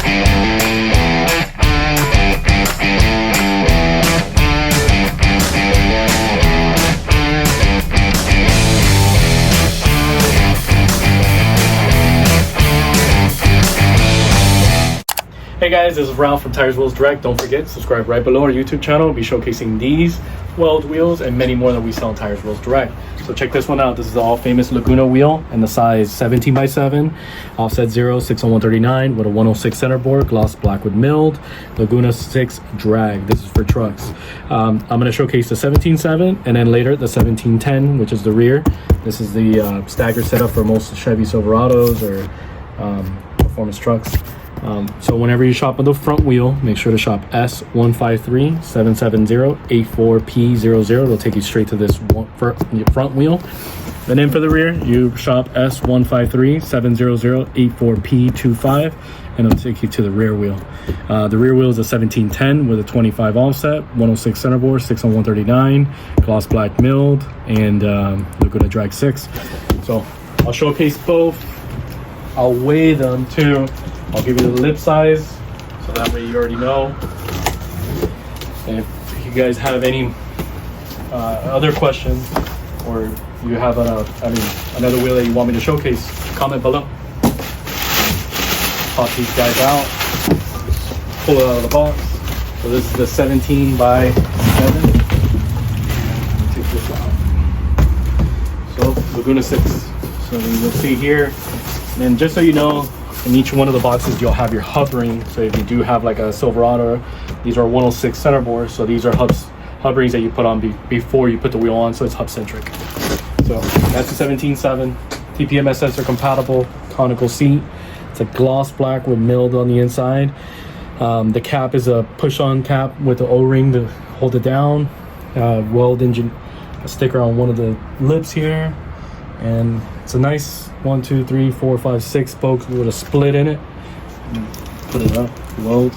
Hey guys, this is Ralph from Tires Wheels Direct. Don't forget, subscribe right below our YouTube channel. We'll be showcasing these Weld wheels and many more that we sell on Tires Wheels Direct. So check this one out. This is the all famous Laguna wheel in the size 17x7, offset 0, 6x139 with a 106 centerboard, gloss black with milled, Laguna 6 drag. This is for trucks. I'm going to showcase the 17.7 and then later the 1710, which is the rear. This is the stagger setup for most Chevy Silverados or performance trucks. So whenever you shop on the front wheel, make sure to shop S15377084P00. It'll take you straight to this front wheel. And then for the rear, you shop S15370084P25, and it'll take you to the rear wheel. The rear wheel is a 1710 with a 25 offset, 106 centerboard, 6x139, gloss black milled, and Laguna Drag 6. So I'll showcase both. I'll weigh them too. I'll give you the lip size, so that way you already know. And if you guys have any other questions, or you have another wheel that you want me to showcase, comment below. Pop these guys out, pull it out of the box. So this is the 17x7. Take this out. So Laguna 6. So you'll see here, and just so you know, in each one of the boxes you'll have your hub ring. So if you do have like a Silverado, these are 106 centerboard, so these are hub rings that you put on before you put the wheel on, so it's hub centric. So that's the 17.7, TPMS sensor compatible, conical seat. It's a gloss black with milled on the inside. The cap is a push-on cap with the O-ring to hold it down. Weld engine sticker on one of the lips here, and it's a nice 1, 2, 3, 4, 5, 6 spokes with a split in it. Put it up, Weld,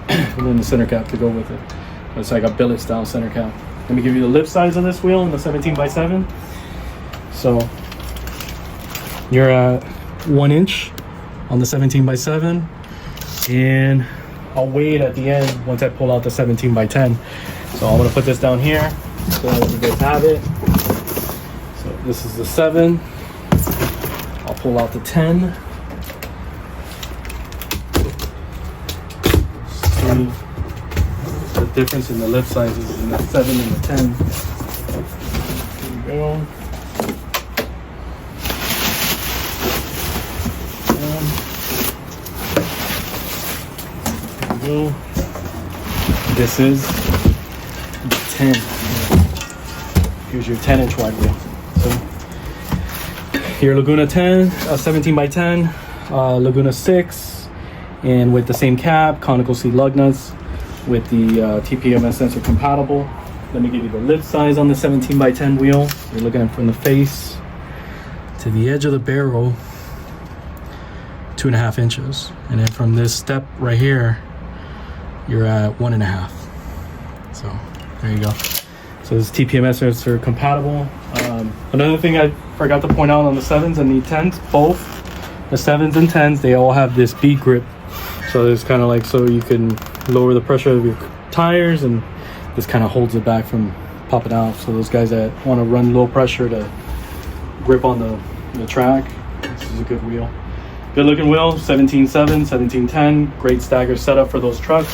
and then the center cap to go with it. It's like a billet style center cap. Let me give you the lip size on this wheel in the 17x7. So you're at 1 inch on the 17x7, and I'll weigh it at the end once I pull out the 17x10. So I'm gonna put this down here so that you guys have it. So this is the 7. I'll pull out the 10. See the difference in the lip sizes in the 7 and the 10. There we go. There we go. This is the 10. Here's your 10-inch wide wheel. So your Laguna 10, 17x10, Laguna 6, and with the same cap, conical seat lug nuts, with the TPMS sensor compatible. Let me give you the lip size on the 17x10 wheel. You're looking at from the face to the edge of the barrel, 2.5 inches, and then from this step right here, you're at 1.5. So there you go. So this TPMS sensor compatible. Another thing I forgot to point out on the 7s and the 10s, both the 7s and 10s, they all have this bead grip. So it's kind of like, so you can lower the pressure of your tires, and this kind of holds it back from popping out. So those guys that want to run low pressure to grip on the track, this is a good wheel. Good looking wheel, 17.7, 17.10, great stagger setup for those trucks.